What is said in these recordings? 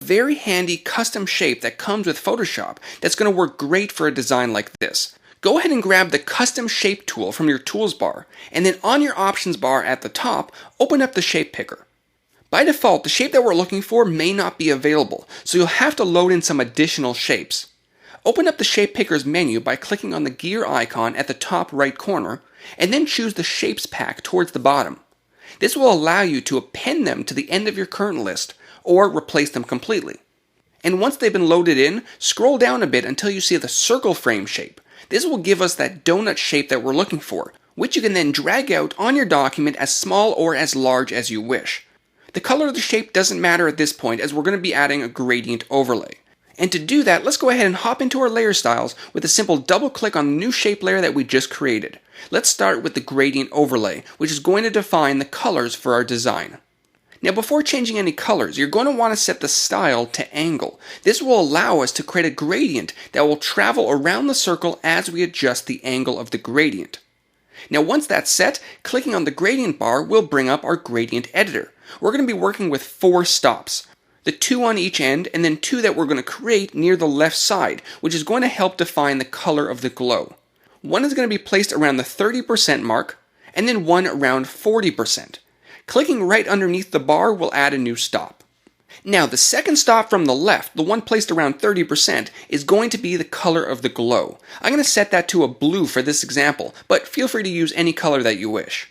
very handy custom shape that comes with Photoshop that's going to work great for a design like this. Go ahead and grab the custom shape tool from your tools bar, and then on your options bar at the top, open up the shape picker. By default, the shape that we're looking for may not be available, so you'll have to load in some additional shapes. Open up the shape picker's menu by clicking on the gear icon at the top right corner, and then choose the shapes pack towards the bottom. This will allow you to append them to the end of your current list, or replace them completely. And once they've been loaded in, scroll down a bit until you see the circle frame shape. This will give us that donut shape that we're looking for, which you can then drag out on your document as small or as large as you wish. The color of the shape doesn't matter at this point, as we're going to be adding a gradient overlay. And to do that, let's go ahead and hop into our layer styles with a simple double click on the new shape layer that we just created. Let's start with the gradient overlay, which is going to define the colors for our design. Now before changing any colors, you're going to want to set the style to angle. This will allow us to create a gradient that will travel around the circle as we adjust the angle of the gradient. Now once that's set, clicking on the gradient bar will bring up our gradient editor. We're going to be working with 4 stops. The 2 on each end, and then 2 that we're going to create near the left side, which is going to help define the color of the glow. One is going to be placed around the 30% mark, and then one around 40%. Clicking right underneath the bar will add a new stop. Now the second stop from the left, the one placed around 30%, is going to be the color of the glow. I'm going to set that to a blue for this example, but feel free to use any color that you wish.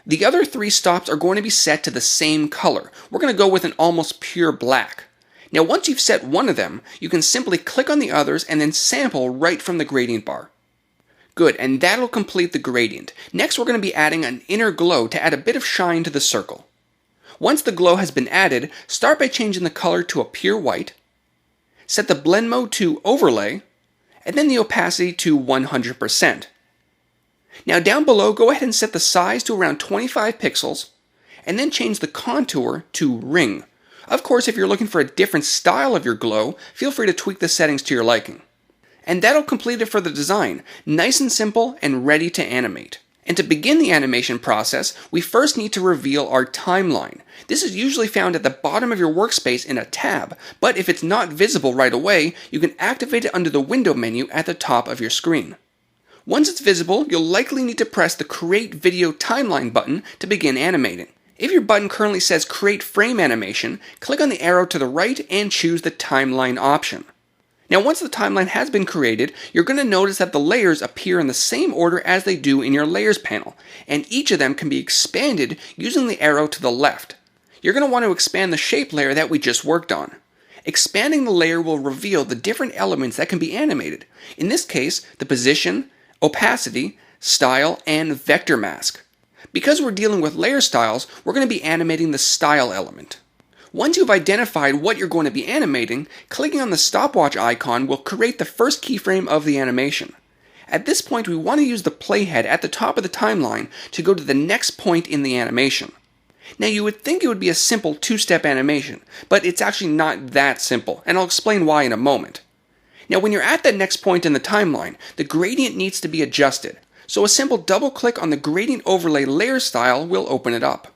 The other 3 stops are going to be set to the same color. We're going to go with an almost pure black. Now once you've set one of them, you can simply click on the others and then sample right from the gradient bar. Good, and that'll complete the gradient. Next we're going to be adding an inner glow to add a bit of shine to the circle. Once the glow has been added, start by changing the color to a pure white, set the blend mode to overlay, and then the opacity to 100%. Now down below, go ahead and set the size to around 25 pixels, and then change the contour to ring. Of course, if you're looking for a different style of your glow, feel free to tweak the settings to your liking. And that'll complete it for the design, nice and simple and ready to animate. And to begin the animation process, we first need to reveal our timeline. This is usually found at the bottom of your workspace in a tab, but if it's not visible right away, you can activate it under the window menu at the top of your screen. Once it's visible, you'll likely need to press the Create Video Timeline button to begin animating. If your button currently says Create Frame Animation, click on the arrow to the right and choose the Timeline option. Now once the timeline has been created, you're going to notice that the layers appear in the same order as they do in your Layers panel, and each of them can be expanded using the arrow to the left. You're going to want to expand the shape layer that we just worked on. Expanding the layer will reveal the different elements that can be animated. In this case, the position, opacity, style, and vector mask. Because we're dealing with layer styles, we're going to be animating the style element. Once you've identified what you're going to be animating, clicking on the stopwatch icon will create the first keyframe of the animation. At this point, we want to use the playhead at the top of the timeline to go to the next point in the animation. Now you would think it would be a simple 2-step animation, but it's actually not that simple, and I'll explain why in a moment. Now when you're at that next point in the timeline, the gradient needs to be adjusted, so a simple double click on the gradient overlay layer style will open it up.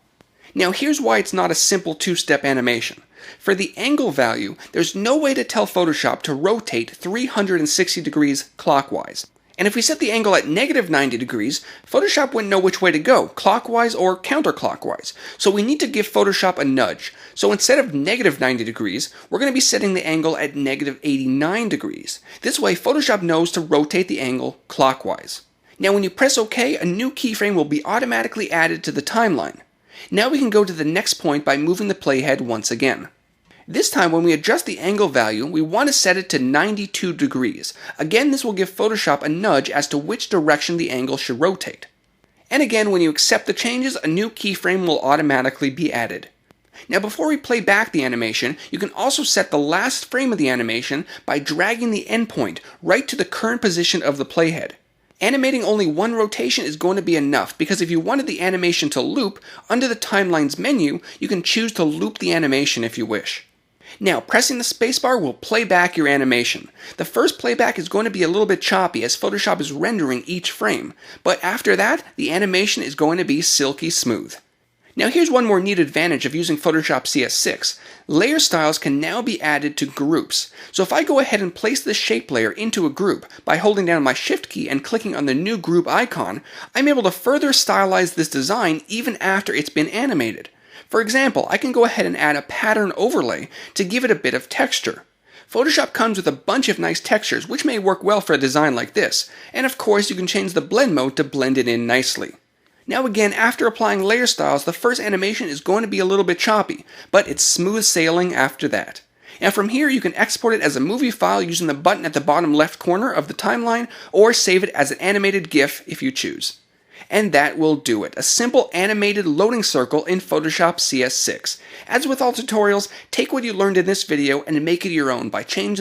Now here's why it's not a simple 2-step animation. For the angle value, there's no way to tell Photoshop to rotate 360 degrees clockwise. And if we set the angle at -90 degrees, Photoshop wouldn't know which way to go, clockwise or counterclockwise. So we need to give Photoshop a nudge. So instead of -90 degrees, we're going to be setting the angle at -89 degrees. This way Photoshop knows to rotate the angle clockwise. Now when you press OK, a new keyframe will be automatically added to the timeline. Now we can go to the next point by moving the playhead once again. This time when we adjust the angle value, we want to set it to 92 degrees. Again, this will give Photoshop a nudge as to which direction the angle should rotate. And again, when you accept the changes, a new keyframe will automatically be added. Now before we play back the animation, you can also set the last frame of the animation by dragging the endpoint right to the current position of the playhead. Animating only one rotation is going to be enough, because if you wanted the animation to loop, under the Timelines menu, you can choose to loop the animation if you wish. Now, pressing the spacebar will play back your animation. The first playback is going to be a little bit choppy as Photoshop is rendering each frame, but after that, the animation is going to be silky smooth. Now here's one more neat advantage of using Photoshop CS6. Layer styles can now be added to groups. So if I go ahead and place the shape layer into a group by holding down my Shift key and clicking on the new group icon, I'm able to further stylize this design even after it's been animated. For example, I can go ahead and add a pattern overlay to give it a bit of texture. Photoshop comes with a bunch of nice textures which may work well for a design like this, and of course you can change the blend mode to blend it in nicely. Now again, after applying layer styles, the first animation is going to be a little bit choppy, but it's smooth sailing after that. And from here you can export it as a movie file using the button at the bottom left corner of the timeline, or save it as an animated GIF if you choose. And that will do it. A simple animated loading circle in Photoshop CS6. As with all tutorials, take what you learned in this video and make it your own by changing